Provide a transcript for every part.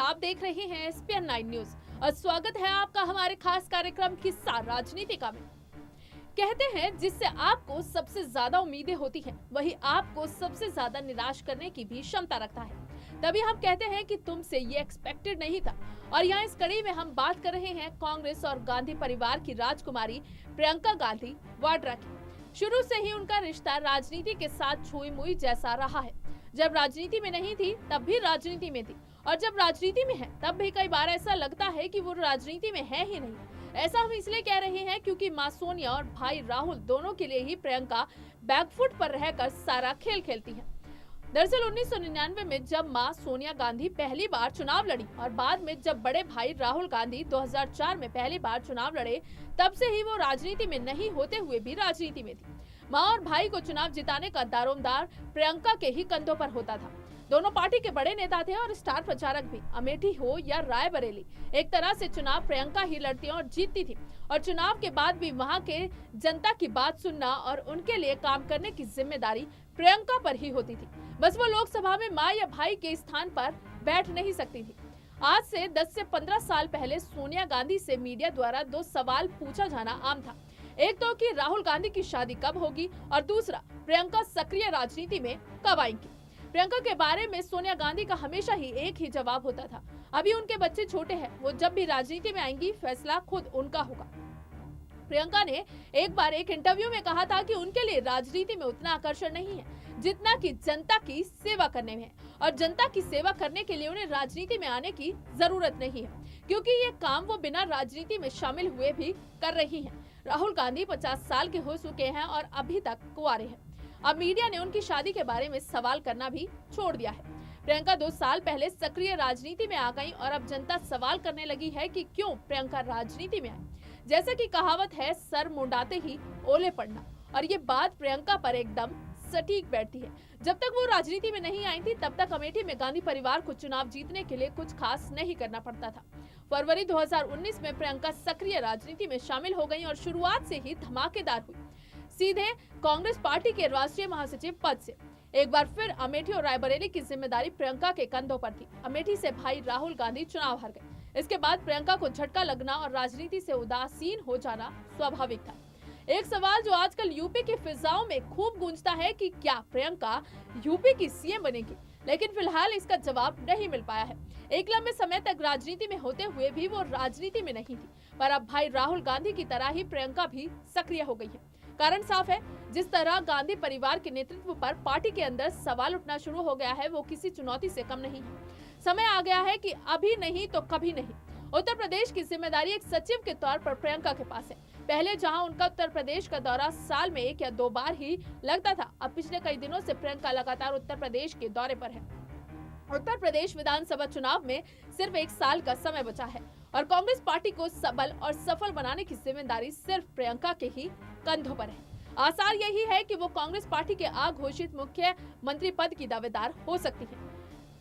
आप देख रहे हैं एसपीएन 9 न्यूज और स्वागत है आपका हमारे खास कार्यक्रम किस्सा राजनीतिका में। कहते हैं जिससे आपको सबसे ज्यादा उम्मीदें होती हैं, वही आपको सबसे ज्यादा निराश करने की भी क्षमता रखता है। तभी हम कहते हैं कि तुमसे ये एक्सपेक्टेड नहीं था। और यहाँ इस कड़ी में हम बात कर रहे हैं कांग्रेस और गांधी परिवार की राजकुमारी प्रियंका गांधी वाड्रा की। शुरू से ही उनका रिश्ता राजनीति के साथ छुई मुई जैसा रहा है। जब राजनीति में नहीं थी तब भी राजनीति में थी, और जब राजनीति में है तब भी कई बार ऐसा लगता है कि वो राजनीति में है ही नहीं। ऐसा हम इसलिए कह रहे हैं क्योंकि मां सोनिया और भाई राहुल दोनों के लिए ही प्रियंका बैकफुट पर रहकर सारा खेल खेलती है। दरअसल 1999 में जब मां सोनिया गांधी पहली बार चुनाव लड़ी और बाद में जब बड़े भाई राहुल गांधी 2004 में पहली बार चुनाव लड़े, तब से ही वो राजनीति में नहीं होते हुए भी राजनीति में थी। मां और भाई को चुनाव जिताने का दारोमदार प्रियंका के ही कंधों पर होता था। दोनों पार्टी के बड़े नेता थे और स्टार प्रचारक भी। अमेठी हो या रायबरेली, एक तरह से चुनाव प्रियंका ही लड़ती और जीतती थी। और चुनाव के बाद भी वहां के जनता की बात सुनना और उनके लिए काम करने की जिम्मेदारी प्रियंका पर ही होती थी। बस वो लोकसभा में मां या भाई के स्थान पर बैठ नहीं सकती थी। आज से 10 से 15 साल पहले सोनिया गांधी से मीडिया द्वारा 2 सवाल पूछा जाना आम था। एक तो कि राहुल गांधी की शादी कब होगी, और दूसरा प्रियंका सक्रिय राजनीति में कब आएंगी। प्रियंका के बारे में सोनिया गांधी का हमेशा ही एक ही जवाब होता था, अभी उनके बच्चे छोटे हैं, वो जब भी राजनीति में आएंगी फैसला खुद उनका होगा। प्रियंका ने एक बार एक इंटरव्यू में कहा था कि उनके लिए राजनीति में उतना आकर्षण नहीं है जितना कि जनता की सेवा करने में है, और जनता की सेवा करने के लिए उन्हें राजनीति में आने की जरूरत नहीं है, क्योंकि ये काम वो बिना राजनीति में शामिल हुए भी कर रही हैं। राहुल गांधी 50 साल के हो चुके हैं और अभी तक कुंवारे हैं। अब मीडिया ने उनकी शादी के बारे में सवाल करना भी छोड़ दिया है। प्रियंका 2 साल पहले सक्रिय राजनीति में आ गई और अब जनता सवाल करने लगी है कि क्यों प्रियंका राजनीति में आई। जैसे कि कहावत है, सर मुंडाते ही ओले पड़ना, और ये बात प्रियंका पर एकदम सटीक बैठती है। जब तक वो राजनीति में नहीं आई थी तब तक अमेठी में गांधी परिवार को चुनाव जीतने के लिए कुछ खास नहीं करना पड़ता था। फरवरी 2019 में प्रियंका सक्रिय राजनीति में शामिल हो गई और शुरुआत से ही धमाकेदार हुई, सीधे कांग्रेस पार्टी के राष्ट्रीय महासचिव पद से। एक बार फिर अमेठी और रायबरेली की जिम्मेदारी प्रियंका के कंधों पर थी। अमेठी से भाई राहुल गांधी चुनाव हार गए। इसके बाद प्रियंका को झटका लगना और राजनीति से उदासीन हो जाना स्वाभाविक था। एक सवाल जो आजकल यूपी की फिजाओं में खूब गूंजता है कि क्या प्रियंका यूपी की सीएम बनेगी, लेकिन फिलहाल इसका जवाब नहीं मिल पाया है। एक लंबे समय तक राजनीति में होते हुए भी वो राजनीति में नहीं थी, पर अब भाई राहुल गांधी की तरह ही प्रियंका भी सक्रिय हो गई है। कारण साफ है, जिस तरह गांधी परिवार के नेतृत्व पर पार्टी के अंदर सवाल उठना शुरू हो गया है, वो किसी चुनौती से कम नहीं है। समय आ गया है कि अभी नहीं तो कभी नहीं। उत्तर प्रदेश की जिम्मेदारी एक सचिव के तौर पर प्रियंका के पास है। पहले जहां उनका उत्तर प्रदेश का दौरा साल में 1 या 2 बार ही लगता था, अब पिछले कई दिनों से प्रियंका लगातार उत्तर प्रदेश के दौरे पर है। उत्तर प्रदेश विधानसभा चुनाव में सिर्फ 1 साल का समय बचा है और कांग्रेस पार्टी को सबल और सफल बनाने की जिम्मेदारी सिर्फ प्रियंका के ही कंधों पर है। आसार यही है कि वो कांग्रेस पार्टी के अघोषित मुख्यमंत्री पद की दावेदार हो सकती है।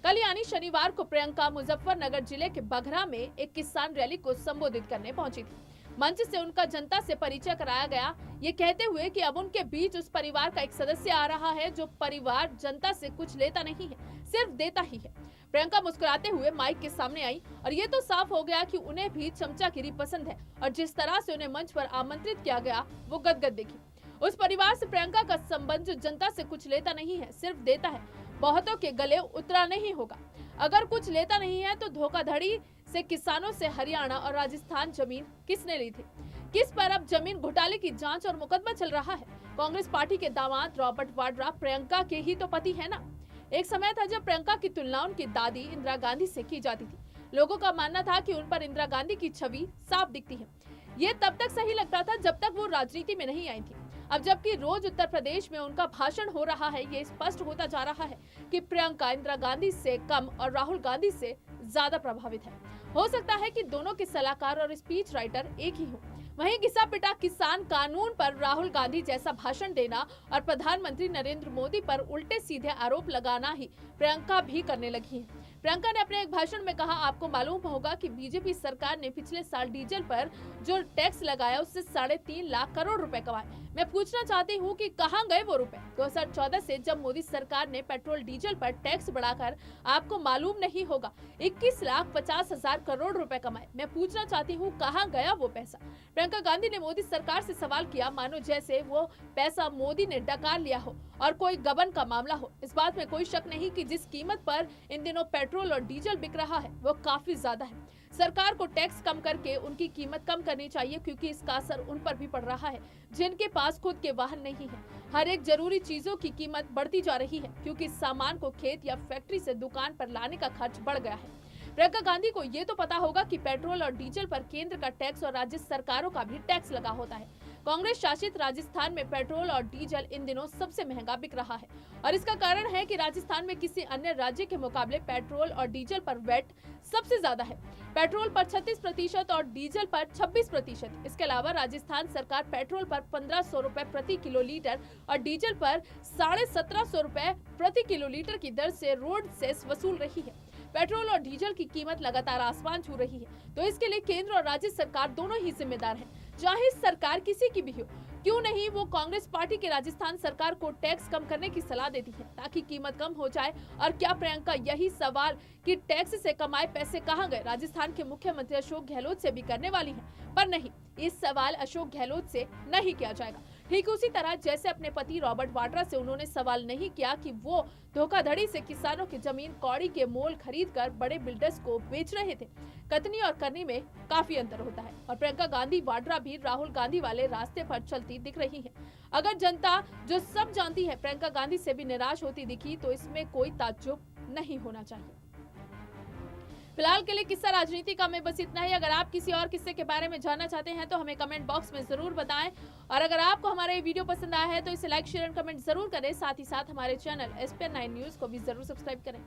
कल यानी शनिवार को प्रियंका मुजफ्फरनगर जिले के बघरा में एक किसान रैली को संबोधित करने पहुंची थी। मंच से उनका जनता से परिचय कराया गया, ये कहते हुए कि अब उनके बीच उस परिवार का एक सदस्य आ रहा है जो परिवार जनता से कुछ लेता नहीं है, सिर्फ देता ही है। प्रियंका मुस्कुराते हुए माइक के सामने आई और ये तो साफ हो गया कि उन्हें भी चमचागिरी पसंद है, और जिस तरह से उन्हें मंच पर आमंत्रित किया गया वो गदगद दिखी। उस परिवार से प्रियंका का संबंध जो जनता से कुछ लेता नहीं है, सिर्फ देता है, बहुतों के गले उतरा नहीं होगा। अगर कुछ लेता नहीं है तो धोखाधड़ी से किसानों से हरियाणा और राजस्थान जमीन किसने ली थी, किस पर अब जमीन घोटाले की जांच और मुकदमा चल रहा है। कांग्रेस पार्टी के दामाद रॉबर्ट वाड्रा प्रियंका के ही तो पति है ना। एक समय था जब प्रियंका की तुलना उनकी दादी इंदिरा गांधी से की जाती थी। लोगों का मानना था कि उन पर इंदिरा गांधी की छवि साफ दिखती है। ये तब तक सही लगता था जब तक वो राजनीति में नहीं आई थी। अब जबकि रोज उत्तर प्रदेश में उनका भाषण हो रहा है, ये स्पष्ट होता जा रहा है कि प्रियंका इंदिरा गांधी से कम और राहुल गांधी से ज्यादा प्रभावित है। हो सकता है कि दोनों के सलाहकार और स्पीच राइटर एक ही हो। वहीं घिसा पिटा किसान कानून पर राहुल गांधी जैसा भाषण देना और प्रधानमंत्री नरेंद्र मोदी पर उल्टे सीधे आरोप लगाना ही प्रियंका भी करने लगी है। प्रियंका ने अपने एक भाषण में कहा, आपको मालूम होगा कि बीजेपी सरकार ने पिछले साल डीजल पर जो टैक्स लगाया उससे 3.5 लाख करोड़ रुपए कमाए। मैं पूछना चाहती हूँ कि कहाँ गए वो रुपए। 2014 से जब मोदी सरकार ने पेट्रोल डीजल पर टैक्स बढ़ाकर आपको मालूम नहीं होगा 21,50,000 करोड़ रुपए कमाए। मैं पूछना चाहती हूँ कहाँ गया वो पैसा। प्रियंका गांधी ने मोदी सरकार से सवाल किया मानो जैसे वो पैसा मोदी ने डकार लिया हो और कोई गबन का मामला हो। इस बात में कोई शक नहीं कि जिस कीमत पर इन दिनों पेट्रोल और डीजल बिक रहा है वो काफी ज्यादा है। सरकार को टैक्स कम करके उनकी कीमत कम करनी चाहिए, क्योंकि इसका असर उन पर भी पड़ रहा है जिनके पास खुद के वाहन नहीं है। हर एक जरूरी चीजों की कीमत बढ़ती जा रही है, क्योंकि इस सामान को खेत या फैक्ट्री से दुकान पर लाने का खर्च बढ़ गया है। प्रियंका गांधी को ये तो पता होगा कि पेट्रोल और डीजल पर केंद्र का टैक्स और राज्य सरकारों का भी टैक्स लगा होता है। कांग्रेस शासित राजस्थान में पेट्रोल और डीजल इन दिनों सबसे महंगा बिक रहा है और इसका कारण है कि राजस्थान में किसी अन्य राज्य के मुकाबले पेट्रोल और डीजल पर वैट सबसे ज्यादा है। पेट्रोल पर 36% और डीजल पर 26%। इसके अलावा राजस्थान सरकार पेट्रोल पर 1500 रुपए प्रति किलोलीटर और डीजल पर 1750 रुपए प्रति किलोलीटर की दर से रोड सेस वसूल रही है। पेट्रोल और डीजल की कीमत लगातार आसमान छू रही है, तो इसके लिए केंद्र और राज्य सरकार दोनों ही जिम्मेदार हैं। चाहे सरकार किसी की भी हो, क्यों नहीं वो कांग्रेस पार्टी के राजस्थान सरकार को टैक्स कम करने की सलाह देती है ताकि कीमत कम हो जाए। और क्या प्रियंका यही सवाल कि टैक्स से कमाए पैसे कहां गए राजस्थान के मुख्यमंत्री अशोक गहलोत से भी करने वाली है? पर नहीं, इस सवाल अशोक गहलोत से नहीं किया जाएगा। ठीक उसी तरह जैसे अपने पति रॉबर्ट वाड्रा से उन्होंने सवाल नहीं किया कि वो धोखाधड़ी से किसानों की जमीन कौड़ी के मोल खरीदकर बड़े बिल्डर्स को बेच रहे थे। कथनी और करनी में काफी अंतर होता है और प्रियंका गांधी वाड्रा भी राहुल गांधी वाले रास्ते पर चलती दिख रही है। अगर जनता जो सब जानती है प्रियंका गांधी से भी निराश होती दिखी तो इसमें कोई ताज्जुब नहीं होना चाहिए। फिलहाल के लिए किस्सा राजनीति का में बस इतना ही। अगर आप किसी और किस्से के बारे में जानना चाहते हैं तो हमें कमेंट बॉक्स में जरूर बताएं और अगर आपको हमारा ये वीडियो पसंद आया है तो इसे लाइक शेयर एंड कमेंट जरूर करें। साथ ही साथ हमारे चैनल SPN9 न्यूज को भी जरूर सब्सक्राइब करें।